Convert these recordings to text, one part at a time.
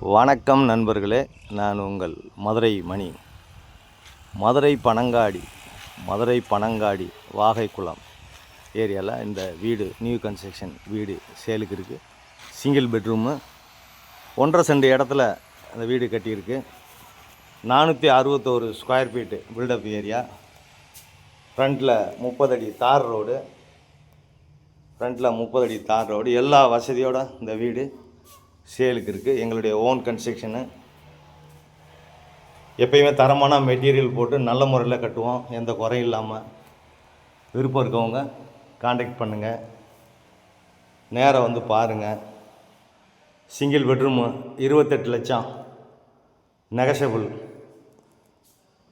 வணக்கம் நண்பர்களே, நான் உங்கள் மதுரை மணி. மதுரை பனங்காடி வாகைக்குளம் ஏரியாவில் இந்த வீடு நியூ கன்ஸ்ட்ரக்ஷன் வீடு சேலுக்கு இருக்குது. சிங்கிள் பெட்ரூமு 1.5 சென்ட் இடத்துல அந்த வீடு கட்டியிருக்கு. 461 ஸ்கொயர் ஃபீட்டு பில்டப் ஏரியா. ஃப்ரண்ட்டில் 30 அடி தார் ரோடு, எல்லா வசதியோட இந்த வீடு சேலுக்கு இருக்குது. எங்களுடைய ஓன் கன்ஸ்ட்ரக்ஷனு. எப்பயுமே தரமான மெட்டீரியல் போட்டு நல்ல முறையில் கட்டுவோம், எந்த குறையும் இல்லாமல். விருப்பம் இருக்கவங்க காண்டாக்ட் பண்ணுங்கள், நேராக வந்து பாருங்கள். சிங்கிள் பெட்ரூமு 28 லட்சம் நெகஷபிள்.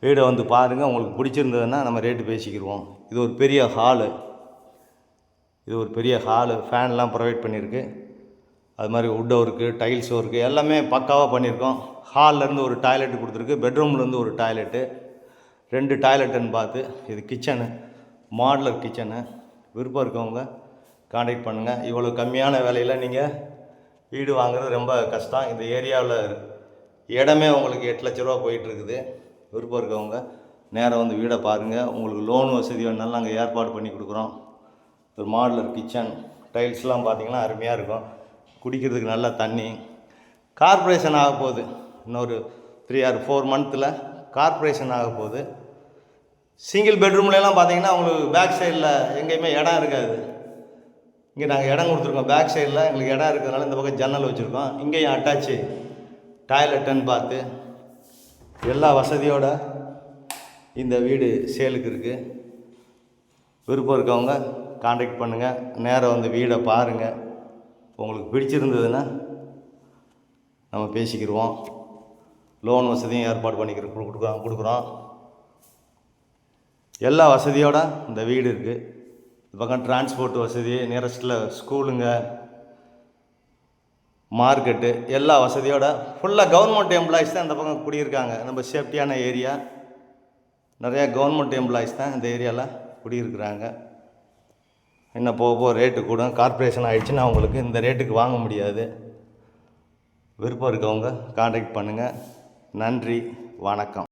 வீடை வந்து பாருங்கள், உங்களுக்கு பிடிச்சிருந்ததுன்னா நம்ம ரேட்டு பேசிக்கிடுவோம். இது ஒரு பெரிய ஹாலு, ஃபேன்லாம் ப்ரொவைட் பண்ணியிருக்கு. அது மாதிரி வுட் ஒர்க்கு, டைல்ஸ் ஒர்க்கு எல்லாமே பக்காவாக பண்ணியிருக்கோம். ஹால்லேருந்து ஒரு டாய்லெட்டு கொடுத்துருக்கு, பெட்ரூம்லேருந்து ஒரு டாய்லெட்டு, 2 டாய்லெட்டுன்னு பார்த்து. இது கிச்சனு, மாடுலர் கிச்சனு. விருப்பம் இருக்கவங்க காண்டாக்ட் பண்ணுங்கள். இவ்வளோ கம்மியான விலையில் நீங்கள் வீடு வாங்குறது ரொம்ப கஷ்டம். இந்த ஏரியாவில் இடமே உங்களுக்கு 8 லட்ச ரூபா போயிட்டுருக்குது. விருப்பம் இருக்கவங்க நேராக வந்து வீடை பாருங்கள். உங்களுக்கு லோன் வசதி வேணாலும் நாங்கள் ஏற்பாடு பண்ணி கொடுக்குறோம். ஒரு மாடுலர் கிச்சன், டைல்ஸ்லாம் பார்த்திங்கன்னா அருமையாக இருக்கும். குடிக்கிறதுக்கு நல்ல தண்ணி. கார்ப்பரேஷன் ஆக போகுது, இன்னொரு 3 or 4 மந்த்தில் கார்ப்பரேஷன் ஆக போகுது. சிங்கிள் பெட்ரூம்லாம் பார்த்தீங்கன்னா உங்களுக்கு பேக் சைடில் எங்கேயுமே இடம் இருக்காது. இங்கே நாங்கள் இடம் கொடுத்துருக்கோம். பேக் சைடில் எங்களுக்கு இடம் இருக்கிறதுனால இந்த பக்கம் ஜன்னல் வச்சுருக்கோம். இங்கேயும் அட்டாச்சு டாய்லெட்டுன்னு பார்த்து எல்லா வசதியோட இந்த வீடு சேலுக்கு இருக்குது. விருப்பம் இருக்கவங்க காண்டாக்ட் பண்ணுங்கள், நேராக வந்து வீடை பாருங்கள். உங்களுக்கு பிடிச்சிருந்ததுன்னா நம்ம பேசிக்கிடுவோம். லோன் வசதியும் ஏற்பாடு கொடுக்குறோம். எல்லா வசதியோடு இந்த வீடு இருக்குது. இந்த பக்கம் டிரான்ஸ்போர்ட் வசதி, நியரஸ்ட்டில் ஸ்கூலுங்க, மார்க்கெட்டு, எல்லா வசதியோட ஃபுல்லாக கவர்மெண்ட் எம்ப்ளாயிஸ் தான் இந்த பக்கம் குடியிருக்காங்க. நம்ம சேஃப்டியான ஏரியா, நிறையா கவர்மெண்ட் எம்ப்ளாயிஸ் தான் இந்த ஏரியாவில் குடியிருக்கிறாங்க. இன்னும் போக ரேட்டு கூட கார்ப்பரேஷன் ஆகிடுச்சுன்னா அவங்களுக்கு இந்த ரேட்டுக்கு வாங்க முடியாது. விருப்பம் இருக்கவங்க காண்டாக்ட் பண்ணுங்கள். நன்றி, வணக்கம்.